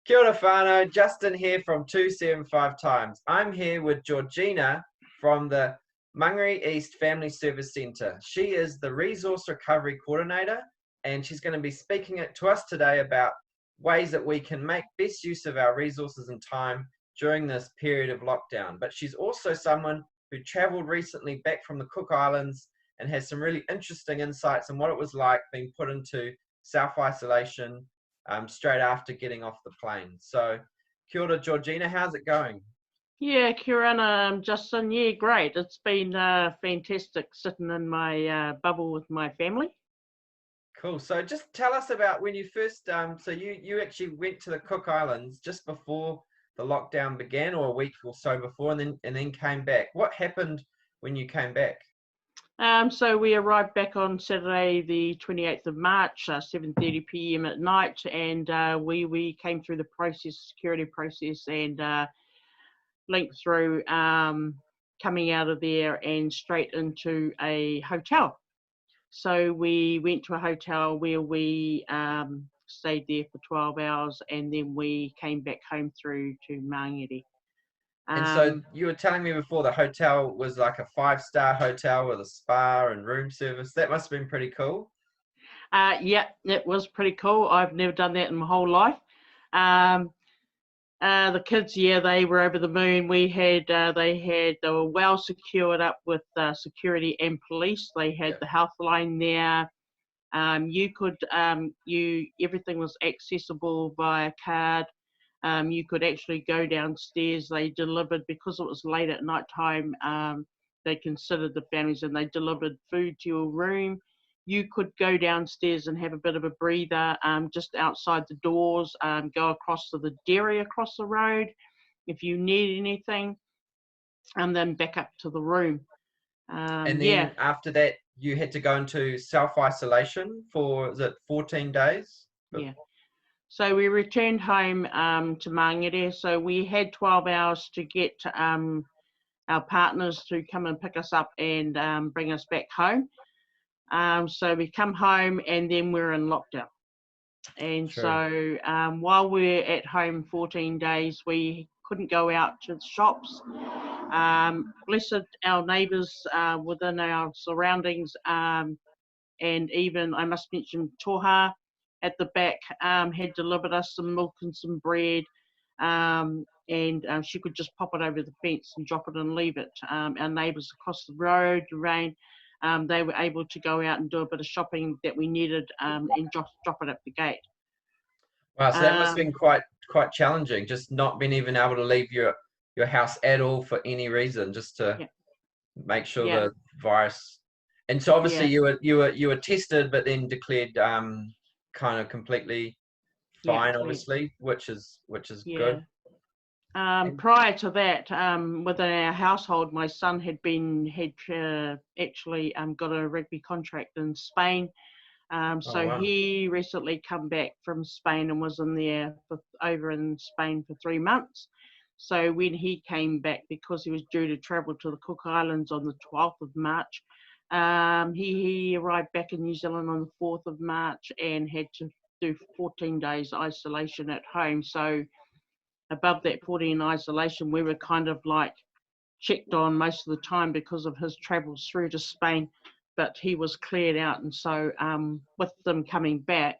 Kia ora whānau, Justin here from 275 Times. I'm here with Georgina from the Mangere East Family Service Centre. She is the Resource Recovery Coordinator, and she's going to be speaking to us today about ways that we can make best use of our resources and time during this period of lockdown. But she's also someone who travelled recently back from the Cook Islands and has some really interesting insights on what it was like being put into self-isolation straight after getting off the plane. So, kia ora, Georgina, how's it going? Yeah, kia ora, Justin. Yeah, great. It's been fantastic sitting in my bubble with my family. Cool. So just tell us about when you first, so you actually went to the Cook Islands just before the lockdown began, or a week or so before, and then came back. What happened when you came back? So we arrived back on Saturday, the 28th of March, 7:30 p.m. at night, and we came through the security process, and linked through coming out of there and straight into a hotel. So we went to a hotel where we stayed there for 12 hours, and then we came back home through to Mangere. And so you were telling me before the hotel was like a 5-star hotel with a spa and room service. That must have been pretty cool. Yeah, it was pretty cool. I've never done that in my whole life. The kids, yeah, they were over the moon. They were well secured up with security and police. They had the health line there. Everything was accessible via card. You could actually go downstairs. They delivered, because it was late at night time, they considered the families, and they delivered food to your room. You could go downstairs and have a bit of a breather just outside the doors, go across to the dairy across the road if you need anything, and then back up to the room. And then after that, you had to go into self-isolation for, is it 14 days? Yeah. So we returned home to Mangere. So we had 12 hours to get our partners to come and pick us up and bring us back home. So we come home, and then we're in lockdown. And so while we're at home 14 days, we couldn't go out to the shops. Blessed our neighbours within our surroundings, and even, I must mention, Toha at the back had delivered us some milk and some bread, and she could just pop it over the fence and drop it and leave it. Our neighbours across the road, Lorraine, they were able to go out and do a bit of shopping that we needed, and drop it at the gate. Wow, so that must have been quite challenging, just not being even able to leave your house at all for any reason, just to make sure the virus. And so obviously you were tested, but then declared kind of completely fine, obviously, which is good. Prior to that, within our household, my son had actually got a rugby contract in Spain. He recently come back from Spain and was over in Spain for 3 months. So when he came back, because he was due to travel to the Cook Islands on the 12th of March, he arrived back in New Zealand on the 4th of March and had to do 14 days isolation at home. So above that 14 isolation, we were kind of like checked on most of the time because of his travels through to Spain, but he was cleared out. And so with them coming back,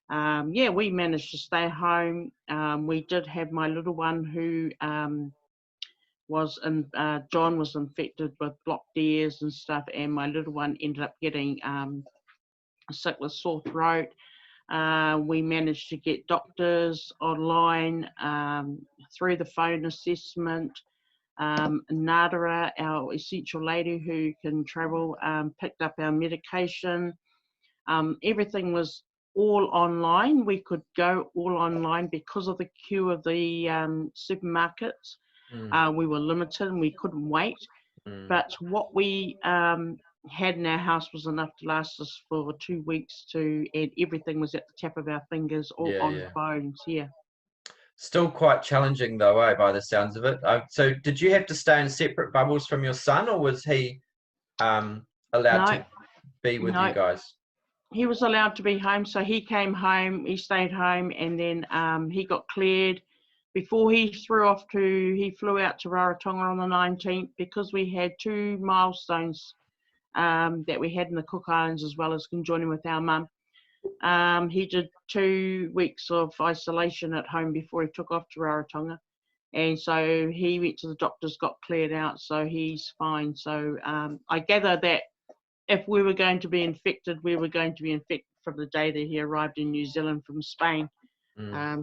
we managed to stay home. We did have my little one who John was infected with blocked ears and stuff, and my little one ended up getting sick with sore throat. We managed to get doctors online through the phone assessment. Nadara, our essential lady who can travel, picked up our medication. Everything was all online. We could go all online because of the queue of the supermarkets. We were limited and we couldn't wait. But what we had in our house was enough to last us for 2 weeks, and everything was at the tap of our fingers, all on phones. Still quite challenging though, by the sounds of it. So did you have to stay in separate bubbles from your son, or was he allowed to be with you guys? he was allowed to be home, so he came home, he stayed home, and then he got cleared. Before he flew out to Rarotonga on the 19th, because we had 2 milestones that we had in the Cook Islands, as well as conjoining with our mum. He did 2 weeks of isolation at home before he took off to Rarotonga. And so he went to the doctors, got cleared out, so he's fine. So I gather that if we were going to be infected, we were going to be infected from the day that he arrived in New Zealand from Spain.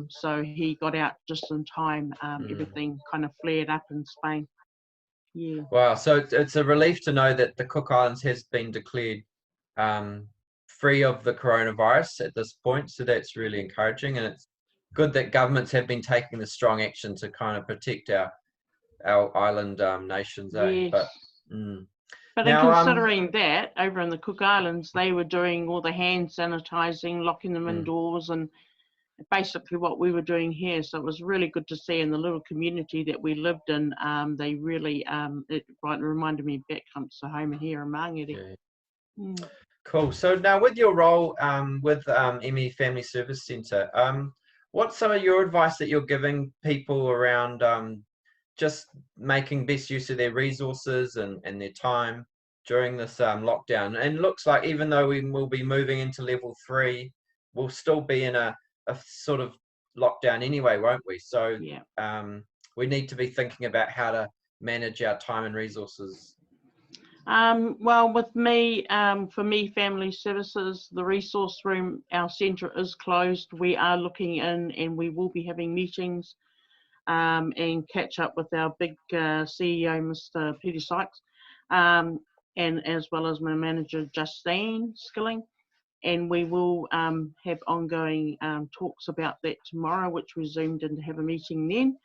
So he got out just in time. Everything kind of flared up in Spain. Yeah. Wow. So it's a relief to know that the Cook Islands has been declared free of the coronavirus at this point. So that's really encouraging, and it's good that governments have been taking the strong action to kind of protect our island nations. Yes. But now, in considering that, over in the Cook Islands, they were doing all the hand sanitizing, locking them indoors, and basically what we were doing here. So it was really good to see in the little community that we lived in. They really, it reminded me back to home here in Mangere. Yeah. Cool. So now with your role with ME Family Service Centre, what's some of your advice that you're giving people around just making best use of their resources and their time during this lockdown? And it looks like even though we will be moving into level 3, we'll still be in a sort of lockdown anyway, won't we? So we need to be thinking about how to manage our time and resources. Well, with me, for me, Family Services, the resource room, our centre is closed. We are looking in, and we will be having meetings and catch up with our big CEO, Mr. Peter Sykes, and as well as my manager, Justine Skilling. And we will have ongoing talks about that tomorrow, which we zoomed in to have a meeting then.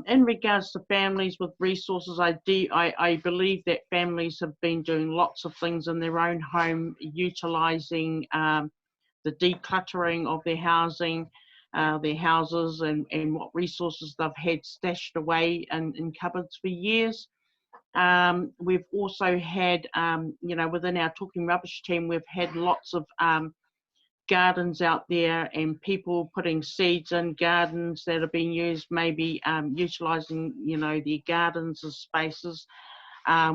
In regards to families with resources, I believe that families have been doing lots of things in their own home, utilising the decluttering of their housing, their houses, and what resources they've had stashed away in cupboards for years. We've also had, within our Talking Rubbish team, we've had lots of gardens out there and people putting seeds in gardens that are being used, maybe utilising, their gardens as spaces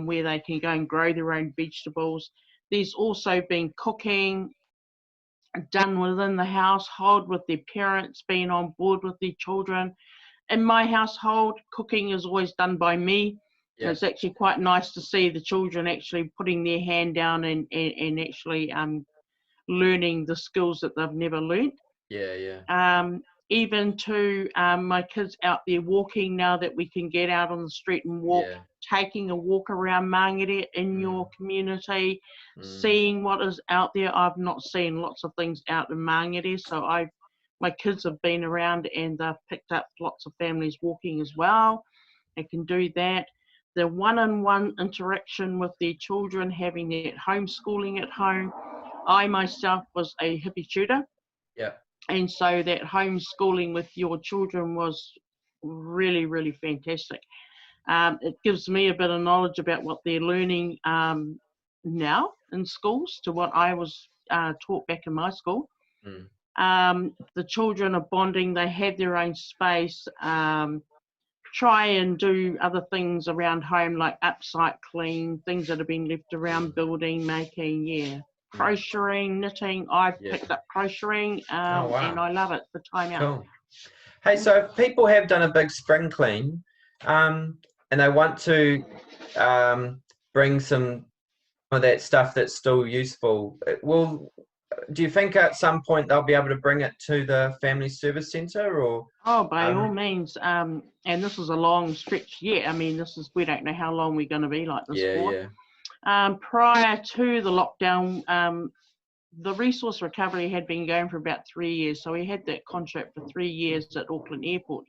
where they can go and grow their own vegetables. There's also been cooking done within the household with their parents being on board with their children. In my household, cooking is always done by me. Yeah. It's actually quite nice to see the children actually putting their hand down and actually learning the skills that they've never learnt. Even to my kids out there walking now that we can get out on the street and walk, taking a walk around Mangere in your community, seeing what is out there. I've not seen lots of things out in Mangere, so my kids have been around and they've picked up lots of families walking as well. They can do that. The one-on-one interaction with their children, having that homeschooling at home. I myself was a hippie tutor. And so that homeschooling with your children was really, really fantastic. It gives me a bit of knowledge about what they're learning now in schools to what I was taught back in my school. The children are bonding, they have their own space, try and do other things around home like upcycling, things that have been left around, building, making, crocheting, knitting. I've picked up crocheting and I love it for time out. Cool. Hey, so people have done a big spring clean and they want to bring some of that stuff that's still useful. Do you think at some point they'll be able to bring it to the Family Service Centre, or? Oh, by all means. And this is a long stretch yet. I mean, we don't know how long we're going to be like this for. Prior to the lockdown, the resource recovery had been going for about 3 years. So we had that contract for 3 years at Auckland Airport.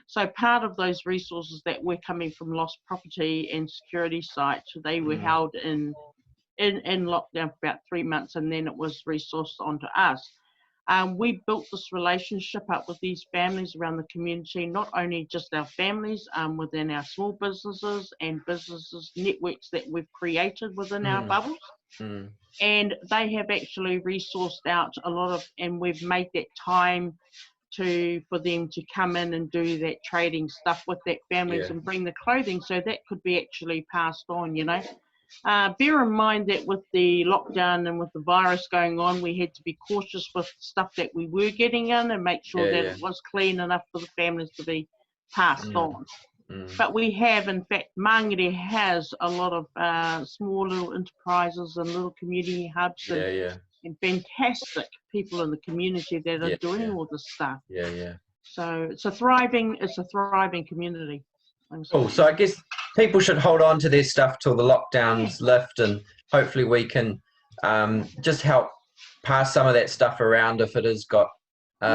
So part of those resources that were coming from lost property and security sites, they were held in lockdown for about 3 months, and then it was resourced onto us. We built this relationship up with these families around the community, not only just our families, within our small businesses and businesses networks that we've created within our bubbles. And they have actually resourced out a lot of, and we've made that time for them to come in and do that trading stuff with that families and bring the clothing, so that could be actually passed on, you know. Bear in mind that with the lockdown and with the virus going on, we had to be cautious with stuff that we were getting in and make sure that it was clean enough for the families to be passed on. But we have, in fact, Mangere has a lot of small little enterprises and little community hubs and fantastic people in the community that are doing all this stuff. So it's a thriving community. Cool. So I guess people should hold on to their stuff till the lockdowns lift, and hopefully we can just help pass some of that stuff around if it has got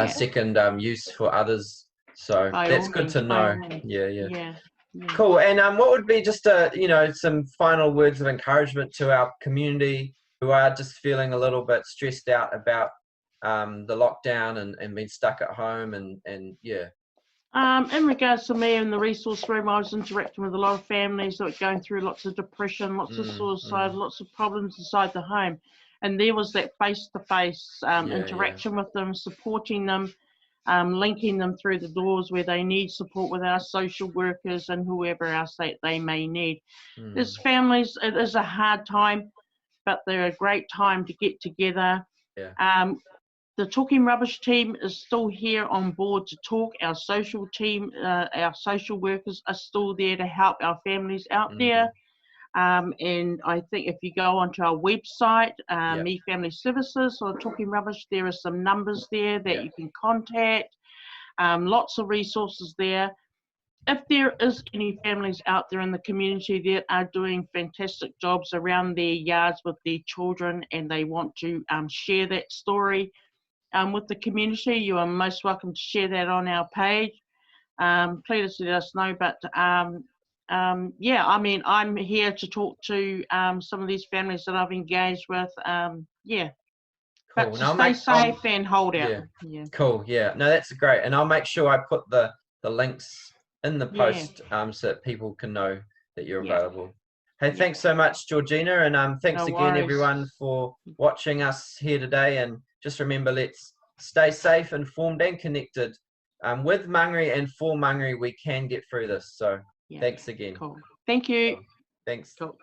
second use for others. So that's good to know. Yeah. Cool. And what would be just some final words of encouragement to our community who are just feeling a little bit stressed out about the lockdown and being stuck at home and in regards to me in the resource room, I was interacting with a lot of families that were going through lots of depression, lots of suicide, lots of problems inside the home. And there was that face-to-face interaction with them, supporting them, linking them through the doors where they need support with our social workers and whoever else they may need. There's families, it is a hard time, but they're a great time to get together. The Talking Rubbish team is still here on board to talk. Our social team, our social workers are still there to help our families out there. And I think if you go onto our website, Me Family Services or Talking Rubbish, there are some numbers there that you can contact. Lots of resources there. If there is any families out there in the community that are doing fantastic jobs around their yards with their children and they want to share that story with the community, you are most welcome to share that on our page. Please let us know. But I mean, I'm here to talk to some of these families that I've engaged with. Cool. But to stay safe and hold out. Cool. Yeah. No, that's great. And I'll make sure I put the links in the post so that people can know that you're available. Hey, thanks so much, Georgina, and thanks again, everyone, for watching us here today. And just remember, let's stay safe, informed, and connected. With Mangere and for Mangere, we can get through this. So thanks again. Cool. Thank you. Thanks. Cool.